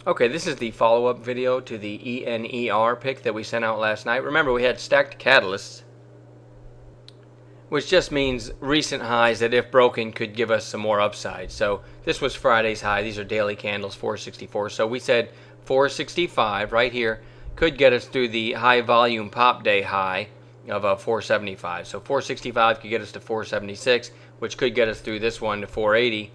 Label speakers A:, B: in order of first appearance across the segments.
A: Okay, this is the follow-up video to the ENER pick that we sent out last night. Remember, we had stacked catalysts, which just means recent highs that, if broken, could give us some more upside. So this was Friday's high. These are daily candles, 464. So we said 465 right here could get us through the high volume pop day high of 475. So 465 could get us to 476, which could get us through this one to 480,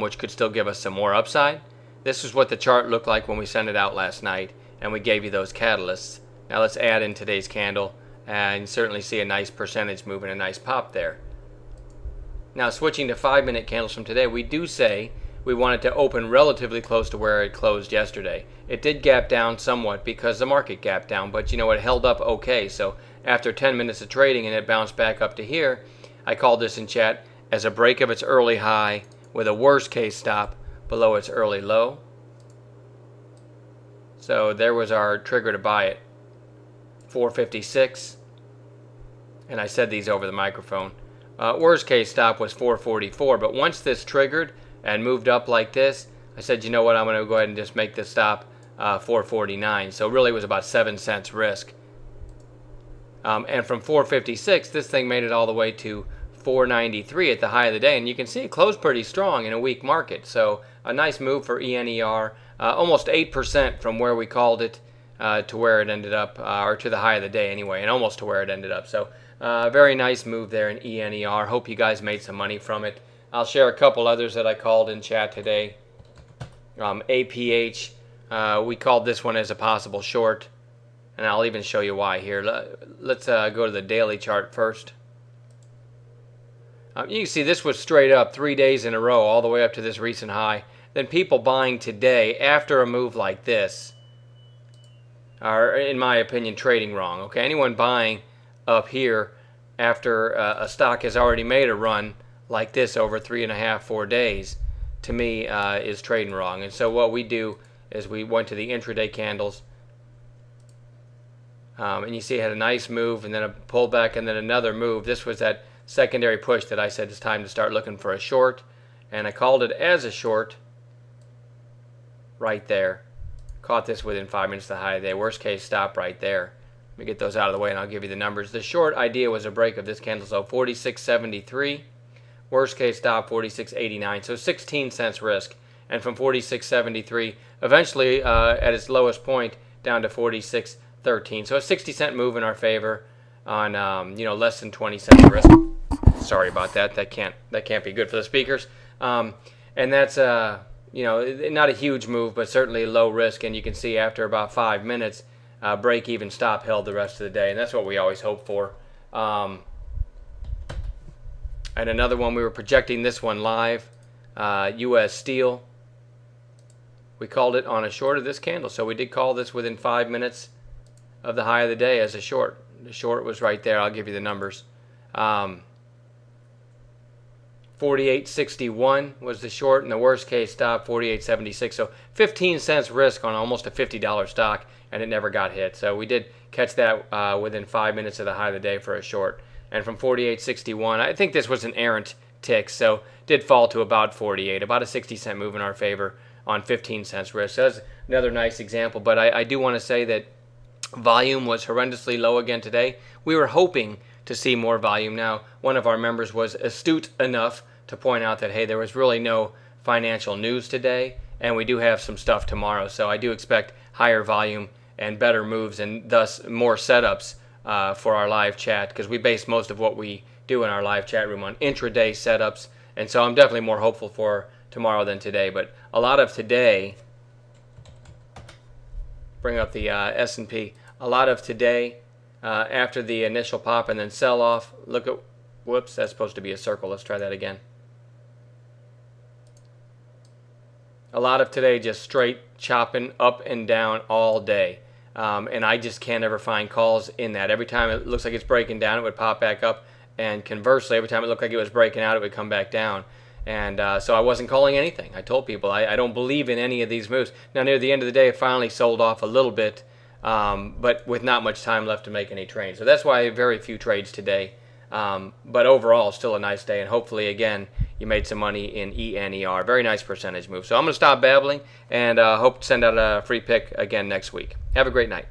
A: which could still give us some more upside. This is what the chart looked like when we sent it out last night, and we gave you those catalysts. Now let's add in today's candle, and certainly see a nice percentage move and a nice pop there. Now switching to 5-minute candles from today, we do say we want it to open relatively close to where it closed yesterday. It did gap down somewhat because the market gapped down, but you know, it held up okay. So after 10 minutes of trading and it bounced back up to here, I called this in chat as a break of its early high with a worst case stop below its early low. So there was our trigger to buy it, 456, and I said these over the microphone. Worst case stop was 444, but once this triggered and moved up like this, I said, you know what, I'm going to go ahead and just make this stop 449. So really it was about 7 cents risk. And from 456, this thing made it all the way to 493 at the high of the day, and you can see it closed pretty strong in a weak market. So a nice move for ENER, almost 8% from where we called it to where it ended up, or to the high of the day anyway, and almost to where it ended up. So very nice move there in ENER. Hope you guys made some money from it. I'll share a couple others that I called in chat today. APH, we called this one as a possible short, and I'll even show you why here. Let's go to the daily chart first. You can see this was straight up 3 days in a row all the way up to this recent high. Then people buying today after a move like this are, in my opinion, trading wrong. Okay, anyone buying up here after a stock has already made a run like this over 3.5, 4 days, to me is trading wrong. And so what we do is we went to the intraday candles, and you see it had a nice move and then a pullback and then another move. This was that secondary push that I said it's time to start looking for a short, and I called it as a short right there. Caught this within 5 minutes of the high of the day. Worst case stop right there. Let me get those out of the way and I'll give you the numbers. The short idea was a break of this candle, so 46.73. Worst case stop 46.89, so 16 cents risk. And from 46.73, eventually at its lowest point down to 46.13. So a 60-cent move in our favor on less than 20 cents risk. Sorry about that. That can't be good for the speakers. And that's not a huge move, but certainly low risk. And you can see after about 5 minutes, break even stop held the rest of the day, and that's what we always hope for. And another one, we were projecting this one live, U.S. Steel. We called it on a short of this candle, so we did call this within 5 minutes of the high of the day as a short. The short was right there. I'll give you the numbers. 48.61 was the short, and the worst case stop 48.76. So 15 cents risk on almost a $50 stock, and it never got hit. So we did catch that within 5 minutes of the high of the day for a short. And from 48.61, I think this was an errant tick, so did fall to about 48, about a 60-cent move in our favor on 15 cents risk. So that's another nice example. But I do want to say that volume was horrendously low again today. We were hoping to see more volume. Now, one of our members was astute enough to point out that, hey, there was really no financial news today, and we do have some stuff tomorrow. So I do expect higher volume and better moves, and thus more setups for our live chat, because we base most of what we do in our live chat room on intraday setups. And so I'm definitely more hopeful for tomorrow than today. But a lot of today, bring up the S&P, a lot of today after the initial pop and then sell off. Look at, whoops, that's supposed to be a circle. Let's try that again. A lot of today just straight chopping up and down all day. And I just can't ever find calls in that. Every time it looks like it's breaking down, it would pop back up. And conversely, every time it looked like it was breaking out, it would come back down. And so I wasn't calling anything. I told people I don't believe in any of these moves. Now, near the end of the day, it finally sold off a little bit, but with not much time left to make any trades. So that's why very few trades today. But overall, still a nice day. And hopefully, again, you made some money in ENER. Very nice percentage move. So I'm going to stop babbling and hope to send out a free pick again next week. Have a great night.